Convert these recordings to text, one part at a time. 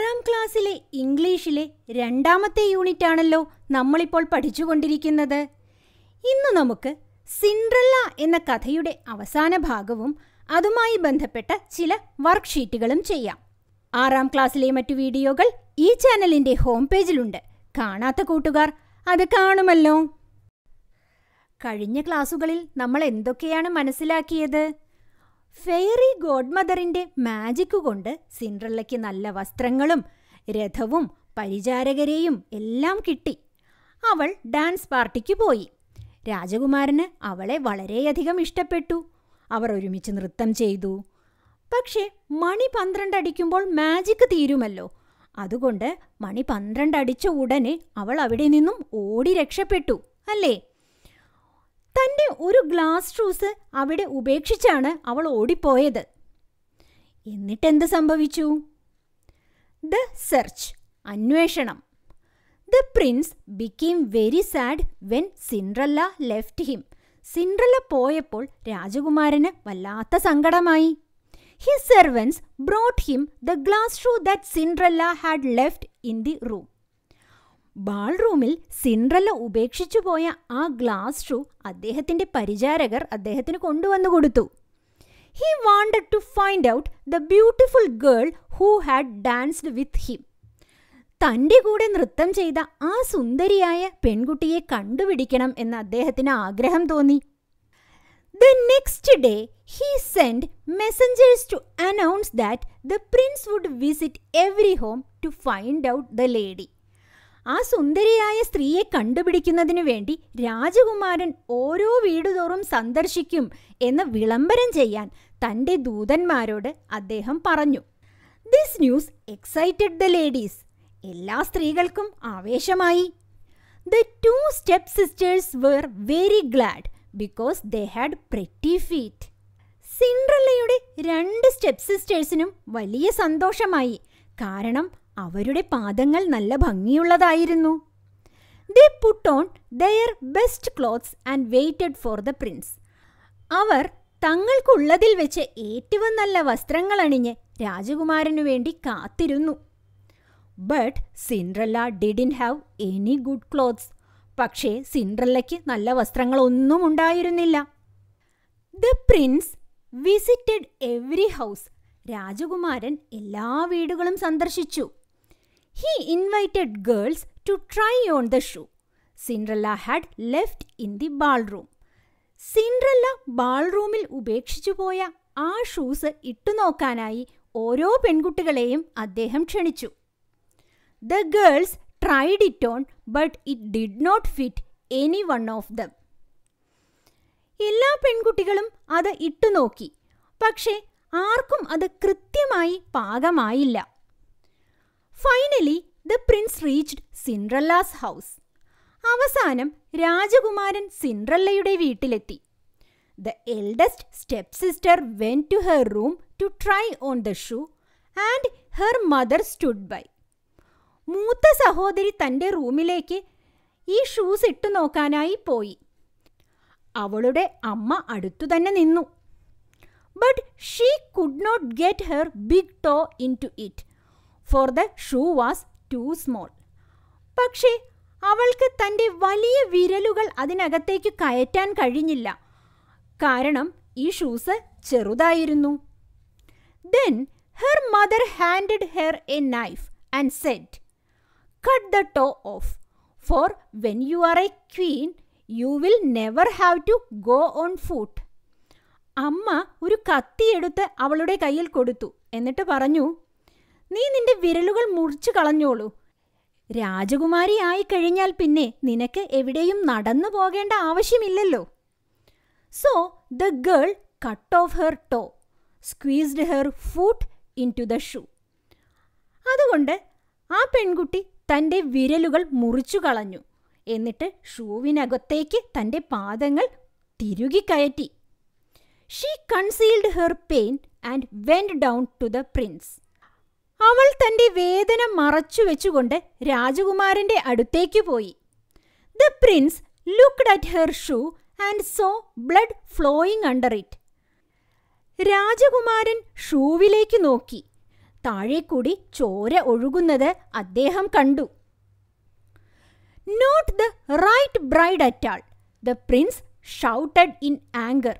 6ാം ക്ലാസ്സിലെ ഇംഗ്ലീഷിലെ 2ാമത്തെ യൂണിറ്റാണല്ലോ നമ്മളിപ്പോൾ പഠിച്ചുകൊണ്ടിരിക്കുന്നത്. ഇന്ന് നമുക്ക് സിൻഡ്രല്ല എന്ന കഥയുടെ അവസാന ഭാഗവും അതുമായി ബന്ധപ്പെട്ട ചില വർക്ക്ഷീറ്റുകളും ചെയ്യാം. 6ാം ക്ലാസ്സിലെ മറ്റു വീഡിയോകൾ ഈ ചാനലിൻ്റെ ഹോം പേജിലുണ്ട്. കാണാത്ത കൂട്ടുകാർ അത് കാണുമല്ലോ. കഴിഞ്ഞ ക്ലാസ്സുകളിൽ നമ്മൾ എന്തൊക്കെയാണ് മനസ്സിലാക്കിയത്? ഫെയറി ഗോഡ്മദറിൻ്റെ മാജിക് കൊണ്ട് സിൻഡ്രല്ലയ്ക്ക് നല്ല വസ്ത്രങ്ങളും രഥവും പരിചാരകരെയും എല്ലാം കിട്ടി. അവൾ ഡാൻസ് പാർട്ടിക്ക് പോയി. രാജകുമാരന് അവളെ വളരെയധികം ഇഷ്ടപ്പെട്ടു. അവർ ഒരുമിച്ച് നൃത്തം ചെയ്തു. പക്ഷേ മണി 12 അടിക്കുമ്പോൾ മാജിക് തീരുമല്ലോ. അതുകൊണ്ട് മണി 12 അടിച്ച ഉടനെ അവൾ അവിടെ നിന്നും ഓടി രക്ഷപ്പെട്ടു, അല്ലേ? തൻ്റെ ഒരു ഗ്ലാസ് ഷൂസ് അവിടെ ഉപേക്ഷിച്ചാണ് അവൾ ഓടിപ്പോയത്. എന്നിട്ടെന്ത് സംഭവിച്ചു? ദ സെർച്ച്, അന്വേഷണം. The Prince became very sad when Cinderella left him. Cinderella പോയപ്പോൾ രാജകുമാരന് വല്ലാത്ത സങ്കടമായി. His servants brought him the glass shoe that Cinderella had left in the room. Ball റൂമിൽ സിൻഡ്രല്ല ഉപേക്ഷിച്ചു പോയ ആ ഗ്ലാസ് ഷൂ അദ്ദേഹത്തിൻ്റെ പരിചാരകർ അദ്ദേഹത്തിന് കൊണ്ടുവന്നു കൊടുത്തു. He wanted to find out the beautiful girl who had danced with him. തൻ്റെ കൂടെ നൃത്തം ചെയ്ത ആ സുന്ദരിയായ പെൺകുട്ടിയെ കണ്ടുപിടിക്കണം എന്ന് അദ്ദേഹത്തിന് ആഗ്രഹം തോന്നി. The next day, he sent messengers to announce that the prince would visit every home to find out the lady. ആ സുന്ദരിയായ സ്ത്രീയെ കണ്ടുപിടിക്കുന്നതിനു വേണ്ടി രാജകുമാരൻ ഓരോ വീടുതോറും സന്ദർശിക്കും എന്ന് വിളംബരം ചെയ്യാൻ തൻ്റെ ദൂതന്മാരോട് അദ്ദേഹം പറഞ്ഞു. This news excited the ladies. എല്ലാ സ്ത്രീകൾക്കും ആവേശമായി. The 2 stepsisters were very glad because they had pretty feet. സിൻഡ്രല്ലയുടെ 2 സ്റ്റെപ്സിസ്റ്റേഴ്സിനും വലിയ സന്തോഷമായി. കാരണം അവരുടെ പാദങ്ങൾ നല്ല ഭംഗിയുള്ളതായിരുന്നു. They put on their best clothes and waited for the prince. അവർ തങ്ങൾക്കുള്ളതിൽ വെച്ച് ഏറ്റവും നല്ല വസ്ത്രങ്ങൾ അണിഞ്ഞ് രാജകുമാരനു വേണ്ടി കാത്തിരുന്നു. But Cinderella didn't have any good clothes. പക്ഷേ സിൻഡ്രല്ലയ്ക്ക് നല്ല വസ്ത്രങ്ങളൊന്നും ഉണ്ടായിരുന്നില്ല. The prince visited every house. രാജകുമാരൻ എല്ലാ വീടുകളും സന്ദർശിച്ചു. He invited girls to try on the shoe Cinderella had left in the ballroom. Cinderella ബാൾറൂമിൽ ഉപേക്ഷിച്ചു പോയ ആ ഷൂസ് ഇട്ടുനോക്കാനായി ഓരോ പെൺകുട്ടികളെയും അദ്ദേഹം ക്ഷണിച്ചു. The girls tried it on, but it did not fit any one of them. എല്ലാ പെൺകുട്ടികളും അത് ഇട്ടുനോക്കി. പക്ഷേ ആർക്കും അത് കൃത്യമായി പാകമായില്ല. Finally, the prince reached Cinderella's house. അവസാനം രാജകുമാരൻ സിൻഡ്രല്ലയുടെ വീട്ടിലെത്തി. The eldest stepsister went to her room to try on the shoe and her mother stood by. മൂത്ത സഹോദരി തൻ്റെ റൂമിലേക്ക് ഈ ഷൂസ് ഇട്ടു നോക്കാനായി പോയി. അവളുടെ അമ്മ അടുത്തുതന്നെ നിന്നു. But she could not get her big toe into it, for the shoe was too small. പക്ഷേ അവൾക്ക് തൻ്റെ വലിയ വിരലുകൾ അതിനകത്തേക്ക് കയറ്റാൻ കഴിഞ്ഞില്ല. കാരണം ഈ ഷൂസ് ചെറുതായിരുന്നു. Then her mother handed her a knife and said, "Cut the toe off, for when you are a queen, you will never have to go on foot." അമ്മ ഒരു കത്തിയെടുത്ത് അവളുടെ കയ്യിൽ കൊടുത്തു. എന്നിട്ട് പറഞ്ഞു, "നീ നിന്റെ വിരലുകൾ മുറിച്ചു കളഞ്ഞോളൂ. രാജകുമാരി ആയിക്കഴിഞ്ഞാൽ പിന്നെ നിനക്ക് എവിടെയും നടന്നു പോകേണ്ട ആവശ്യമില്ലല്ലോ." So the girl cut off her toe, squeezed her foot into the shoe. അതുകൊണ്ട് ആ പെൺകുട്ടി തൻ്റെ വിരലുകൾ മുറിച്ചു കളഞ്ഞു. എന്നിട്ട് ഷൂവിനകത്തേക്ക് തൻ്റെ പാദങ്ങൾ തിരുകി കയറ്റി. She concealed her pain and went down to the prince. അവൾ തൻ്റെ വേദന മറച്ചു വെച്ചുകൊണ്ട് രാജകുമാരൻ്റെ അടുത്തേക്ക് പോയി. The prince looked at her shoe and saw blood flowing under it. രാജകുമാരൻ ഷൂവിലേക്ക് നോക്കി. താഴെക്കൂടി ചോര ഒഴുകുന്നത് അദ്ദേഹം കണ്ടു. "Not the right bride at all," the prince shouted in anger.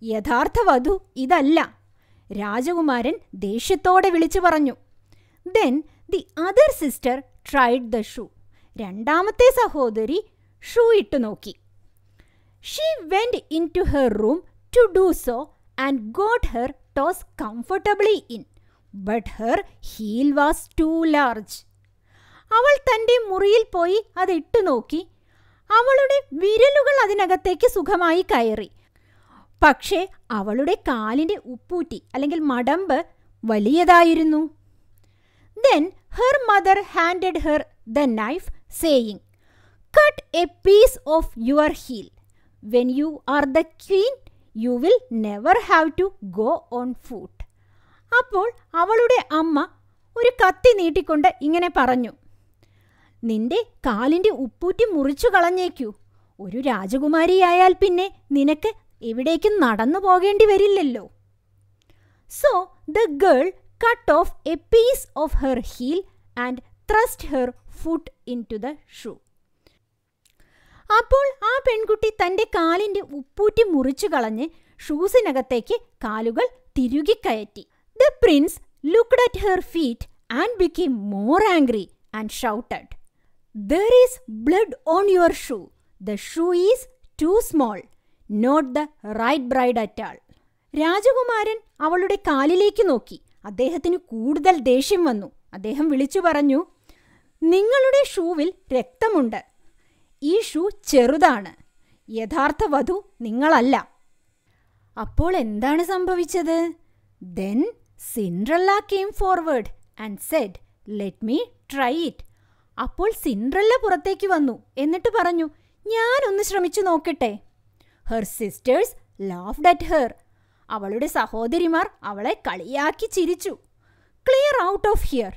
യഥാർത്ഥ വധു ഇതല്ല, രാജകുമാരൻ ദേഷ്യത്തോടെ വിളിച്ചു പറഞ്ഞു. Then the other sister tried the shoe. രണ്ടാമത്തെ സഹോദരി ഷൂ ഇട്ടു നോക്കി. She went into her room to do so and got her toes comfortably in, but her heel was too large. അവൾ തൻ്റെ മുറിയിൽ പോയി അത് ഇട്ടു നോക്കി. അവളുടെ വിരലുകൾ അതിനകത്തേക്ക് സുഖമായി കയറി. പക്ഷേ അവളുടെ കാലിൻ്റെ ഉപ്പൂറ്റി അല്ലെങ്കിൽ മടമ്പ് വലിയതായിരുന്നു. Then her mother handed her the knife, saying, "Cut a piece of your heel. When you are the queen, you will never have to go on foot." അപ്പോൾ അവളുടെ അമ്മ ഒരു കത്തി നീട്ടിക്കൊണ്ട് ഇങ്ങനെ പറഞ്ഞു, "നിന്റെ കാലിൻ്റെ ഉപ്പൂറ്റി മുറിച്ചു കളഞ്ഞേക്കൂ. ഒരു രാജകുമാരിയായാൽ പിന്നെ നിനക്ക് എവിടേക്കും നടന്നു പോകേണ്ടി വരില്ലല്ലോ." So the girl cut off a piece of her heel and thrust her foot into the shoe. അപ്പോൾ ആ പെൺകുട്ടി തൻ്റെ കാലിൻ്റെ ഉപ്പൂറ്റി മുറിച്ചു കളഞ്ഞ് ഷൂസിനകത്തേക്ക് കാലുകൾ തിരുകി കയറ്റി. The prince looked at her feet and became more angry and shouted, "There is blood on your shoe. The shoe is too small. Not the right bride at all." രാജകുമാരൻ അവളുടെ കാലിലേക്ക് നോക്കി. അദ്ദേഹത്തിന് കൂടുതൽ ദേഷ്യം വന്നു. അദ്ദേഹം വിളിച്ചു പറഞ്ഞു, "നിങ്ങളുടെ ഷൂവിൽ രക്തമുണ്ട്. ഈ ഷൂ ചെറുതാണ്. യഥാർത്ഥ വധു നിങ്ങളല്ല." അപ്പോൾ എന്താണ് സംഭവിച്ചത്? Then Cinderella came forward and said, "Let me try it." അപ്പോൾ സിൻഡ്രല്ല പുറത്തേക്ക് വന്നു. എന്നിട്ട് പറഞ്ഞു, "ഞാനൊന്ന് ശ്രമിച്ചു നോക്കട്ടെ." Her sisters laughed at her. അവളുടെ സഹോദരിമാർ അവളെ കളിയാക്കി ചിരിച്ചു. "Clear out of here.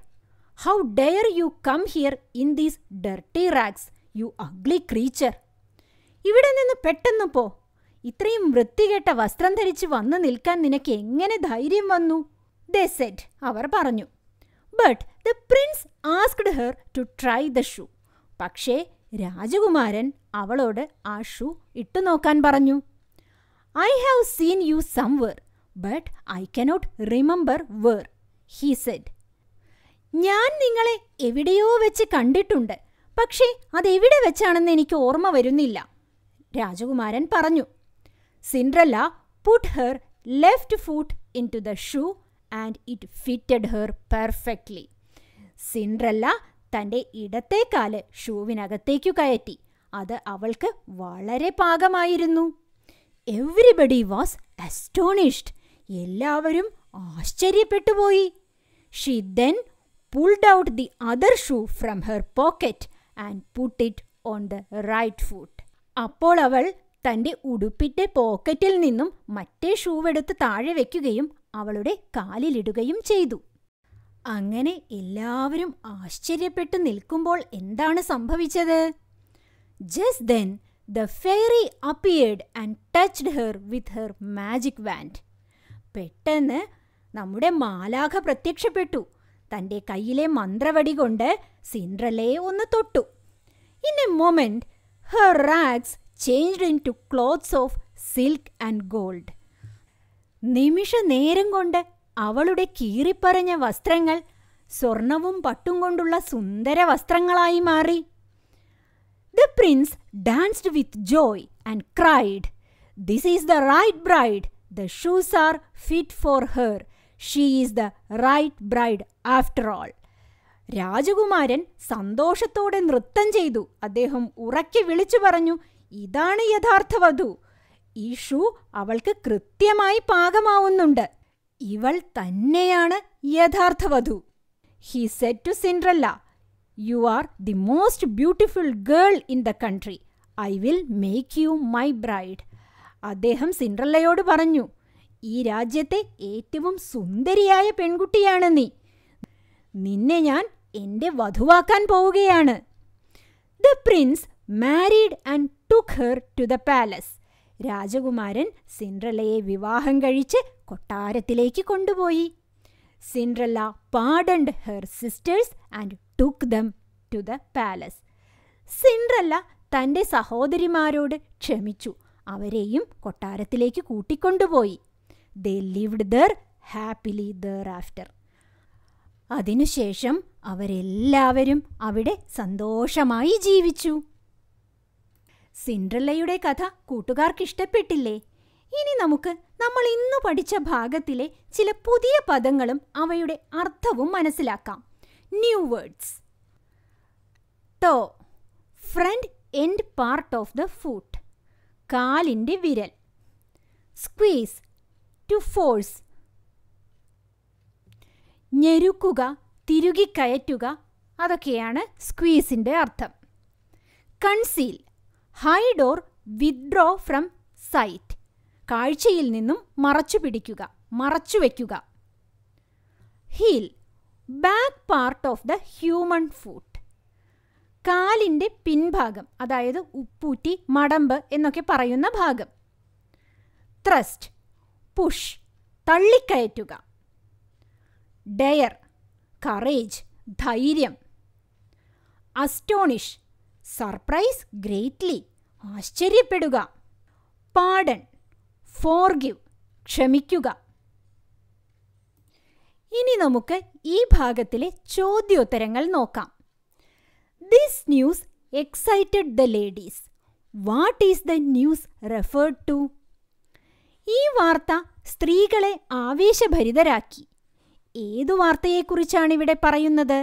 How dare you come here in these dirty rags, you ugly creature." ഇവിടെ നിന്ന് പെട്ടെന്ന് പോ. ഇത്രയും വൃത്തികെട്ട വസ്ത്രം ധരിച്ച് വന്നു നിൽക്കാൻ നിനക്ക് എങ്ങനെ ധൈര്യം വന്നു? They said. അവർ പറഞ്ഞു. But the prince asked her to try the shoe. പക്ഷേ രാജകുമാരൻ അവളോട് ആ ഷൂ ഇട്ടു നോക്കാൻ പറഞ്ഞു. "I have seen you somewhere, but I cannot remember where," he said. ഞാൻ നിങ്ങളെ എവിടെയോ വെച്ച് കണ്ടിട്ടുണ്ട്, പക്ഷേ അതെവിടെ വെച്ചാണെന്ന് എനിക്ക് ഓർമ്മ വരുന്നില്ല, രാജകുമാരൻ പറഞ്ഞു. Cinderella put her left foot into the shoe and it fitted her perfectly. Cinderella തൻ്റെ ഇടത്തെ കാല് ഷൂവിനകത്തേക്കു കയറ്റി. അത് അവൾക്ക് വളരെ പാകമായിരുന്നു. Everybody was astonished. എല്ലാവരും ആശ്ചര്യപ്പെട്ടുപോയി. She then pulled out the other shoe from her pocket and put it on the right foot. അപ്പോൾ അവൾ തൻ്റെ ഉടുപ്പിൻ്റെ പോക്കറ്റിൽ നിന്നും മറ്റേ ഷൂവെടുത്ത് താഴെ വയ്ക്കുകയും അവളുടെ കാലിലിടുകയും ചെയ്തു. അങ്ങനെ എല്ലാവരും ആശ്ചര്യപ്പെട്ടു നിൽക്കുമ്പോൾ എന്താണ് സംഭവിച്ചത്? Just then the fairy appeared and touched her with her magic wand. പെട്ടെന്ന് നമ്മുടെ മാലാഖ പ്രത്യക്ഷപ്പെട്ടു. തൻ്റെ കയ്യിലെ മന്ത്രവടി കൊണ്ട് സിൻഡ്രല്ലയെ ഒന്ന് തൊട്ടു. In a moment her rags changed into clothes of silk and gold. നിമിഷ നേരം കൊണ്ട് അവളുടെ കീറിപ്പറഞ്ഞ വസ്ത്രങ്ങൾ സ്വർണവും പട്ടും കൊണ്ടുള്ള സുന്ദര വസ്ത്രങ്ങളായി മാറി. The prince danced with joy and cried, "This is the right bride. The shoes are fit for her. She is the right bride after all." രാജകുമാരൻ സന്തോഷത്തോടെ നൃത്തം ചെയ്തു. അദ്ദേഹം ഉറക്കെ വിളിച്ചു പറഞ്ഞു, "ഇതാണ് യഥാർത്ഥ വധു. ഈ ഷൂ അവൾക്ക് കൃത്യമായി പാകമാവുന്നുണ്ട്. ഇവൾ തന്നെയാണ് യഥാർത്ഥ വധു." He said to Cinderella, "You are the most beautiful girl in the country. I will make you my bride." അദ്ദേഹം സിൻഡ്രല്ലയോട് പറഞ്ഞു, "ഈ രാജ്യത്തെ ഏറ്റവും സുന്ദരിയായ പെൺകുട്ടിയാണ് നീ. നിന്നെ ഞാൻ എൻ്റെ വധുവാക്കാൻ പോവുകയാണ്." The prince married and took her to the palace. രാജകുമാരൻ സിൻഡ്രല്ലയെ വിവാഹം കഴിച്ച് കൊട്ടാരത്തിലേക്ക് കൊണ്ടുപോയി. Cinderella pardoned her sisters and took them to the palace. Cinderella തൻ്റെ സഹോദരിമാരോട് ക്ഷമിച്ചു. അവരെയും കൊട്ടാരത്തിലേക്ക് കൂട്ടിക്കൊണ്ടുപോയി. They lived there happily thereafter. അതിനുശേഷം അവരെല്ലാവരും അവിടെ സന്തോഷമായി ജീവിച്ചു. സിൻഡ്രല്ലയുടെ കഥ കൂട്ടുകാർക്ക് ഇഷ്ടപ്പെട്ടില്ലേ? ഇനി നമുക്ക് നമ്മൾ ഇന്ന് പഠിച്ച ഭാഗത്തിലെ ചില പുതിയ പദങ്ങളും അവയുടെ അർത്ഥവും മനസ്സിലാക്കാം. New words. Toe, front end part of the foot, കാലിൻ്റെ വിരൽ. Squeeze, to force. ഞെരുക്കുക, തിരുകിക്കയറ്റുക, അതൊക്കെയാണ് സ്ക്വീസിൻ്റെ അർത്ഥം. Conceal, hide or withdraw from sight, കാഴ്ചയിൽ നിന്നും മറച്ചു പിടിക്കുക, മറച്ചു വയ്ക്കുക. Heel, back part of the human foot, കാലിൻ്റെ പിൻഭാഗം, അതായത് ഉപ്പൂറ്റി, മടമ്പ് എന്നൊക്കെ പറയുന്ന ഭാഗം. ത്രസ്റ്റ്, പുഷ്, തള്ളിക്കയറ്റുക. ഡെയർ, കറേജ്, ധൈര്യം. അസ്റ്റോണിഷ്, സർപ്രൈസ് ഗ്രേറ്റ്ലി, ആശ്ചര്യപ്പെടുക. പാർഡൺ, ഫോർഗിവ്, ക്ഷമിക്കുക. ഇനി നമുക്ക് ഈ ഭാഗത്തിലെ ചോദ്യോത്തരങ്ങൾ നോക്കാം. This news excited the ladies. What is the news referred to? ഈ വാർത്ത സ്ത്രീകളെ ആവേശഭരിതരാക്കി. ഏതു വാർത്തയെക്കുറിച്ചാണ് ഇവിടെ പറയുന്നത്?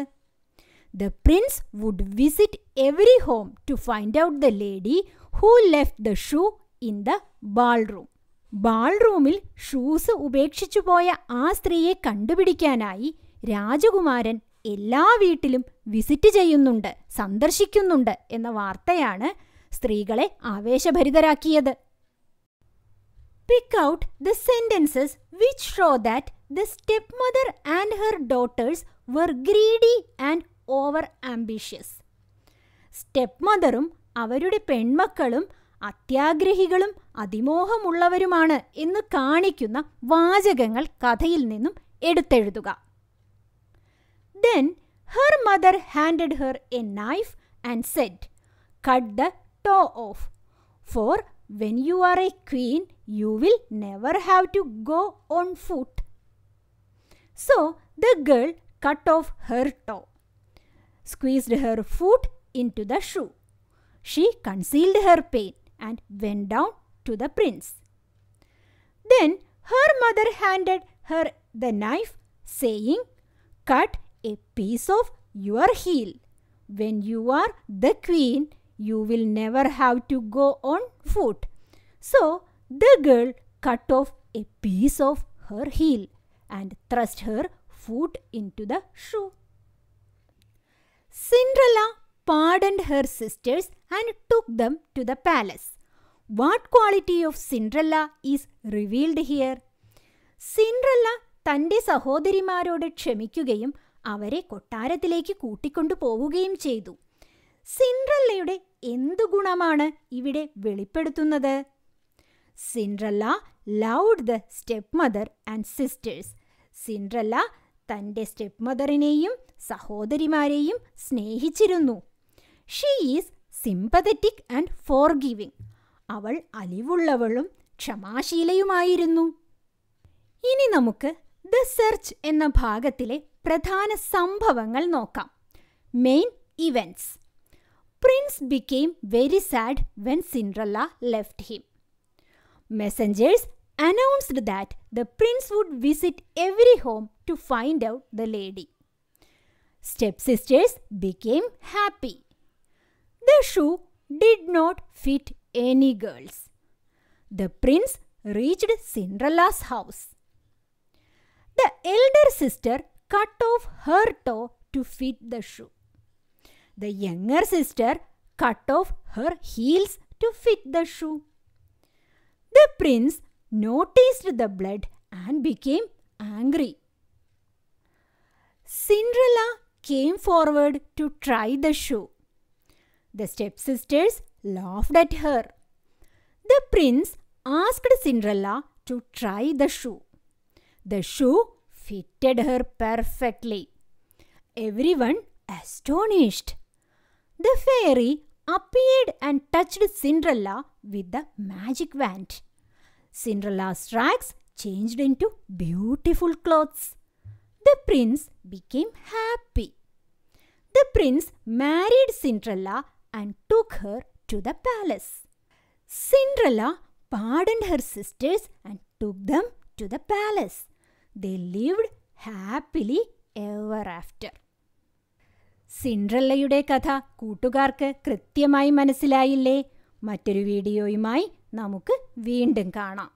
The prince would visit every home to find out the lady who left the shoe in the ballroom. ബാൾറൂമിൽ ഷൂസ് ഉപേക്ഷിച്ചു പോയ ആ സ്ത്രീയെ കണ്ടുപിടിക്കാനായി രാജകുമാരൻ എല്ലാ വീട്ടിലും വിസിറ്റ് ചെയ്യുന്നുണ്ട്, സന്ദർശിക്കുന്നുണ്ട് എന്ന വാർത്തയാണ് സ്ത്രീകളെ ആവേശഭരിതരാക്കിയത്. Pick out the sentences which show that the stepmother and her daughters were greedy and over ambitious. സ്റ്റെപ്മദറും അവരുടെ പെൺമക്കളും അത്യാഗ്രഹികളും അതിമോഹമുള്ളവരുമാണ് എന്ന് കാണിക്കുന്ന വാചകങ്ങൾ കഥയിൽ നിന്നും എടുത്തെഴുതുക. Then her mother handed her a knife and said, "Cut the toe off, for when you are a queen, you will never have to go on foot." So the girl cut off her toe, squeezed her foot into the shoe. She concealed her pain and went down to the prince. Then her mother handed her the knife, saying, "Cut a piece of your heel. When you are the queen, you will never have to go on foot." So the girl cut off a piece of her heel and thrust her foot into the shoe. Cinderella pardoned her sisters and took them to the palace. What quality of Cinderella is revealed here? Cinderella തൻ്റെ സഹോദരിമാരോട് ക്ഷമിക്കുകയും അവരെ കൊട്ടാരത്തിലേക്ക് കൂട്ടിക്കൊണ്ടു പോവുകയും ചെയ്തു. സിൻഡ്രല്ലയുടെ എന്തു ഗുണമാണ് ഇവിടെ വെളിപ്പെടുത്തുന്നത്? Cinderella loved the step mother and sisters. Cinderella തൻ്റെ സ്റ്റെപ്പ് മദറിനെയും സഹോദരിമാരെയും സ്നേഹിച്ചിരുന്നു. She is sympathetic and forgiving. അവൾ അലിവുള്ളവളും ക്ഷമാശീലയുമായിരുന്നു. ഇനി നമുക്ക് ദ സെർച്ച് എന്ന ഭാഗത്തിലെ പ്രധാന സംഭവങ്ങൾ നോക്കാം. Main events. Prince became very sad when Cinderella left him. Messengers announced that the prince would visit every home to find out the lady. Stepsisters became happy. The shoe did not fit any girls. The prince reached Cinderella's house. The elder sister cut off her toe to fit the shoe. The younger sister cut off her heels to fit the shoe. The prince noticed the blood and became angry. Cinderella came forward to try the shoe. The stepsisters laughed at her. The prince asked Cinderella to try the shoe. The shoe fitted her perfectly. Everyone astonished. The fairy appeared and touched Cinderella with the magic wand. Cinderella's rags changed into beautiful clothes. The prince became happy. The prince married Cinderella and took her to the palace. Cinderella pardoned her sisters and took them to the palace. They lived happily ever after. സിൻഡ്രല്ലയുടെ കഥ കൂട്ടുകാർക്ക് കൃത്യമായി മനസ്സിലായില്ലേ? മറ്റൊരു വീഡിയോയുമായി നമുക്ക് വീണ്ടും കാണാം.